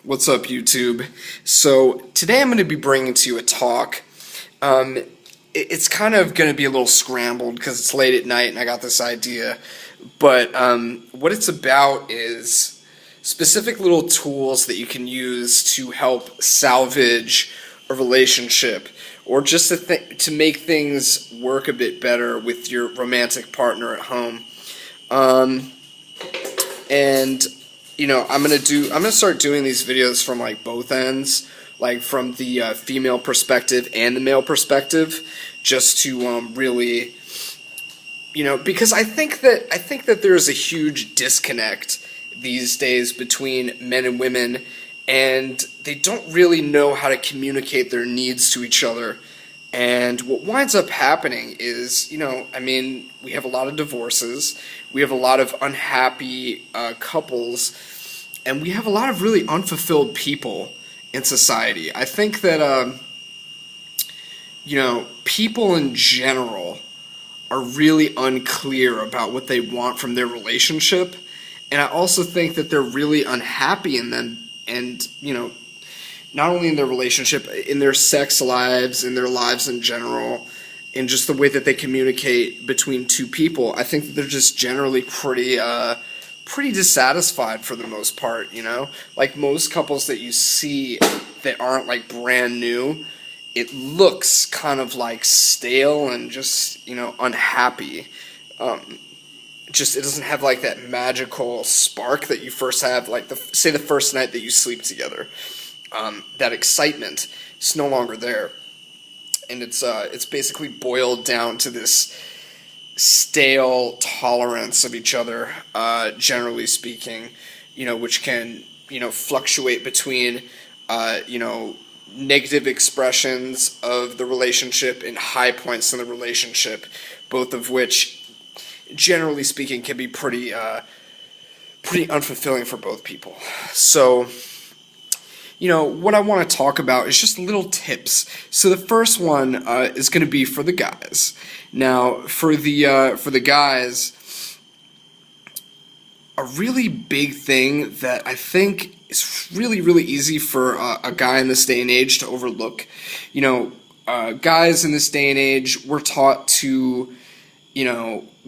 What's up, YouTube? So today I'm going to be bringing to you a talk. It's kind of going to be a little scrambled because it's late at night and I got this idea. But what it's about is specific little tools that you can use to help salvage a relationship or just to make things work a bit better with your romantic partner at home. And I'm gonna start doing these videos from like both ends, like from the female perspective and the male perspective, just to really, because I think that there's a huge disconnect these days between men and women, and they don't really know how to communicate their needs to each other. And what winds up happening is, we have a lot of divorces, we have a lot of unhappy couples, and we have a lot of really unfulfilled people in society. I think that, people in general are really unclear about what they want from their relationship, and I also think that they're really unhappy in them, and, not only in their relationship, in their sex lives, in their lives in general, in just the way that they communicate between two people. I think that they're just generally pretty dissatisfied for the most part, Like most couples that you see that aren't like brand new, it looks kind of like stale and just, unhappy. It doesn't have like that magical spark that you first have, like the first night that you sleep together. That excitement is no longer there, and it's basically boiled down to this stale tolerance of each other, generally speaking, which can fluctuate between negative expressions of the relationship and high points in the relationship, both of which, generally speaking, can be pretty unfulfilling for both people. So, what I want to talk about is just little tips. So the first one is going to be for the guys. Now, for the guys, a really big thing that I think is really, really easy for a guy in this day and age to overlook. Guys in this day and age, we're taught to,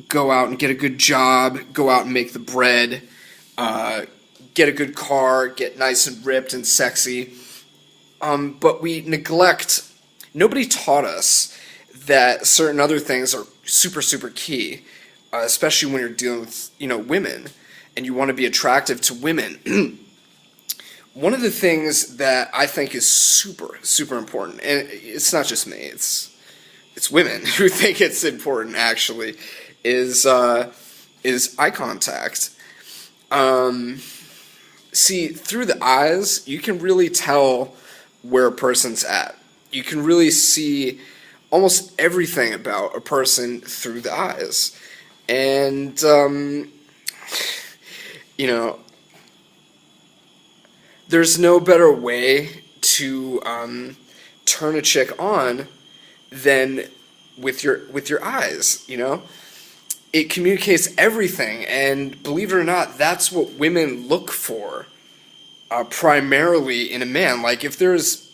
go out and get a good job, go out and make the bread, get a good car, get nice and ripped and sexy, but we neglect, nobody taught us that certain other things are super, super key, especially when you're dealing with, women, and you want to be attractive to women. One of the things that I think is super, super important, and it's not just me, it's women who think it's important, actually, is eye contact. See, through the eyes, you can really tell where a person's at. You can really see almost everything about a person through the eyes. And, there's no better way to turn a chick on than with your eyes, It communicates everything, and believe it or not, that's what women look for, primarily in a man. Like, if there's,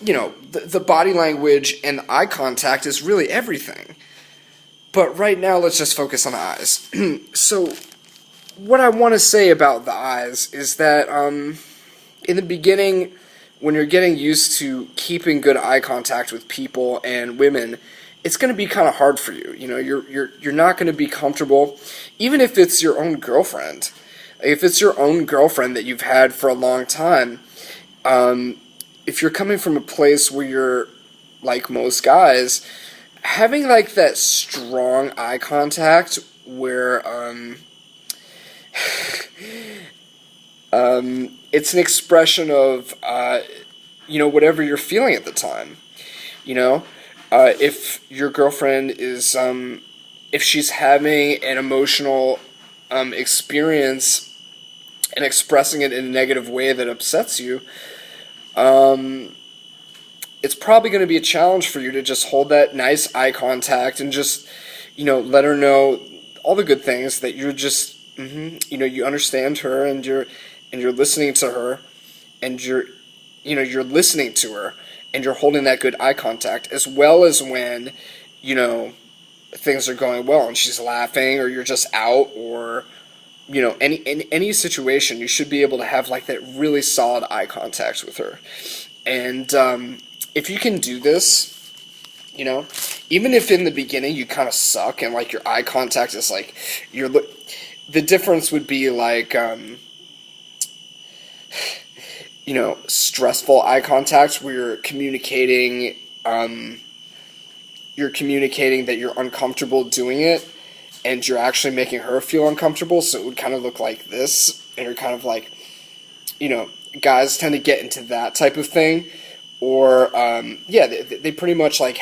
the body language and eye contact is really everything. But right now, let's just focus on the eyes. So, what I want to say about the eyes is that, in the beginning, when you're getting used to keeping good eye contact with people and women, it's going to be kind of hard for you. You're not going to be comfortable, even if it's your own girlfriend. If it's your own girlfriend that you've had for a long time, if you're coming from a place where you're like most guys, having like that strong eye contact where it's an expression of whatever you're feeling at the time. If your girlfriend is, if she's having an emotional experience and expressing it in a negative way that upsets you, it's probably going to be a challenge for you to just hold that nice eye contact and just, let her know all the good things that you're just, you understand her and you're and you're listening to her, and you're listening to her, and you're holding that good eye contact, as well as when, you know, things are going well and she's laughing, or you're just out, or in any situation, you should be able to have like that really solid eye contact with her. And if you can do this, even if in the beginning you kind of suck and like your eye contact is like the difference would be like stressful eye contact where you're communicating that you're uncomfortable doing it, and you're actually making her feel uncomfortable, so it would kind of look like this, and you're kind of like, guys tend to get into that type of thing, or, they pretty much, like,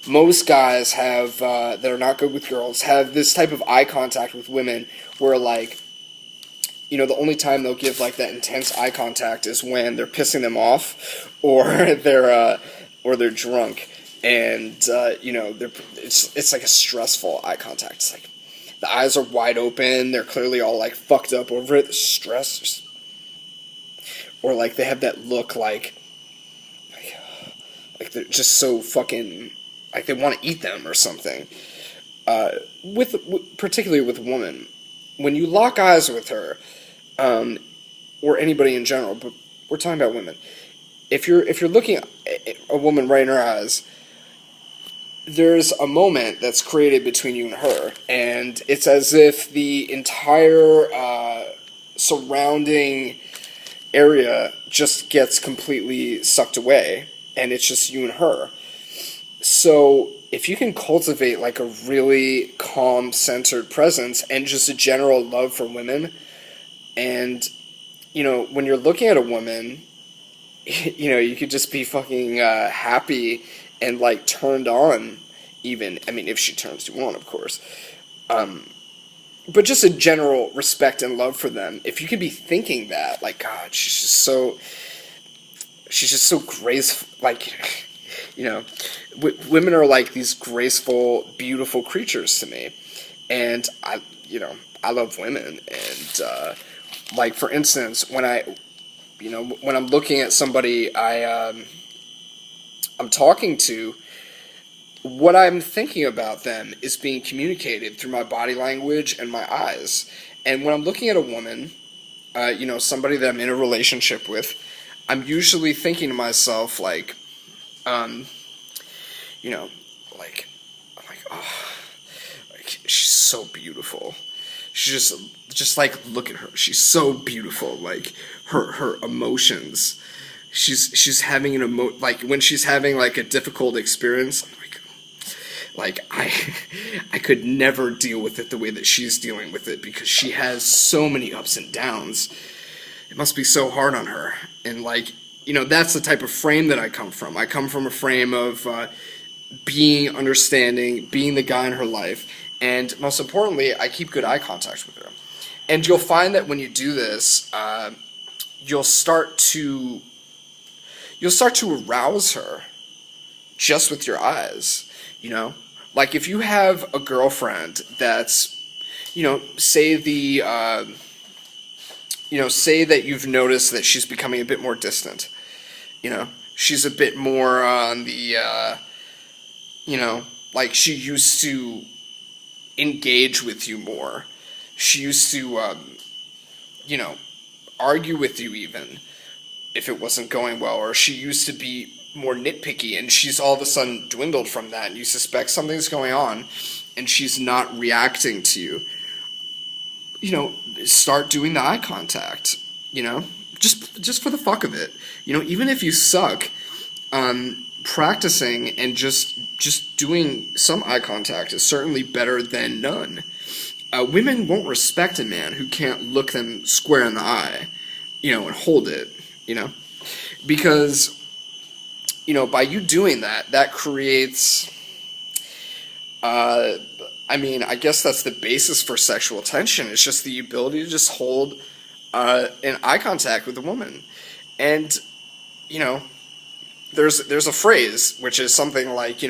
most guys have, that are not good with girls, have this type of eye contact with women, where, like, the only time they'll give, like, that intense eye contact is when they're pissing them off, or they're drunk. And it's like a stressful eye contact. It's like the eyes are wide open. They're clearly all like fucked up over it. The stress, or like they have that look like they're just so fucking like they want to eat them or something. Particularly with a woman, when you lock eyes with her, or anybody in general, but we're talking about women. If you're looking at a woman right in her eyes, there's a moment that's created between you and her, and it's as if the entire surrounding area just gets completely sucked away, and it's just you and her. So if you can cultivate like a really calm, centered presence and just a general love for women, and when you're looking at a woman, you could just be fucking happy and like turned on, even. I mean, if she turns you on, of course. But just a general respect and love for them. If you can be thinking that, like, God, she's just so graceful. Like, women are like these graceful, beautiful creatures to me, and I love women. And like, for instance, when I'm looking at somebody I'm talking to, what I'm thinking about them is being communicated through my body language and my eyes. And when I'm looking at a woman, somebody that I'm in a relationship with, I'm usually thinking to myself, like, like, I'm like, oh, like, she's so beautiful. She's just like, look at her. She's so beautiful. Like, her emotions. She's having like, when she's having like a difficult experience, like I could never deal with it the way that she's dealing with it, because she has so many ups and downs. It must be so hard on her. And like, that's the type of frame that I come from. I come from a frame of being understanding, being the guy in her life, and most importantly, I keep good eye contact with her. And you'll find that when you do this, you'll start to arouse her just with your eyes. Like, if you have a girlfriend that's, say that you've noticed that she's becoming a bit more distant. She's a bit more on the, like, she used to engage with you more. She used to, argue with you even if it wasn't going well, or she used to be more nitpicky, and she's all of a sudden dwindled from that, and you suspect something's going on, and she's not reacting to you. Start doing the eye contact, just for the fuck of it. Even if you suck, practicing and just doing some eye contact is certainly better than none. Women won't respect a man who can't look them square in the eye, and hold it, because, by you doing that creates, I guess that's the basis for sexual tension. It's just the ability to just hold an eye contact with a woman. And, there's a phrase, which is something like,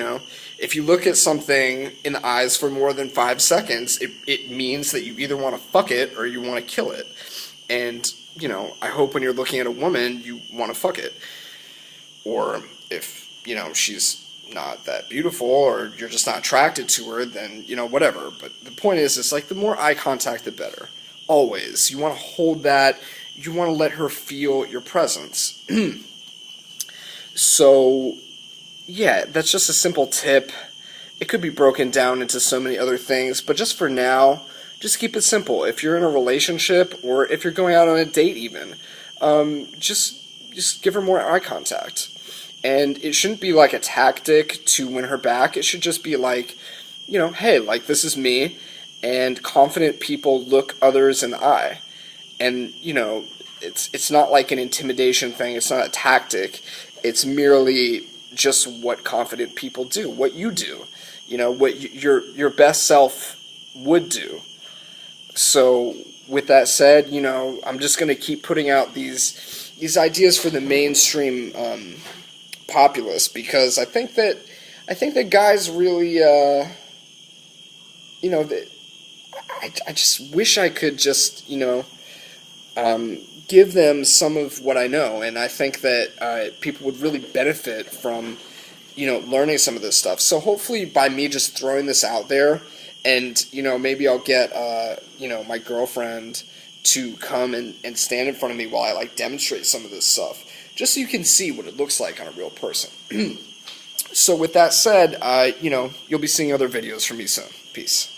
If you look at something in the eyes for more than 5 seconds, it means that you either want to fuck it or you want to kill it. And, you know, I hope when you're looking at a woman, you want to fuck it. Or if, you know, she's not that beautiful or you're just not attracted to her, then, you know, whatever. But the point is, it's like the more eye contact, the better. Always. You want to hold that. You want to let her feel your presence. So, yeah, that's just a simple tip. It could be broken down into so many other things, but just for now, just keep it simple. If you're in a relationship or if you're going out on a date even, just give her more eye contact. And it shouldn't be like a tactic to win her back. It should just be like, you know, hey, like, this is me, and confident people look others in the eye. And, you know, it's not like an intimidation thing. It's not a tactic. It's merely just what confident people do, what you do, you know, what your best self would do. So with that said, you know, I'm just going to keep putting out these ideas for the mainstream populace, because I think that guys really, you know, I just wish I could just, you know, give them some of what I know, and I think that people would really benefit from, you know, learning some of this stuff. So hopefully by me just throwing this out there, and, you know, maybe I'll get, you know, my girlfriend to come and stand in front of me while I, like, demonstrate some of this stuff, just so you can see what it looks like on a real person. So with that said, you know, you'll be seeing other videos from me soon. Peace.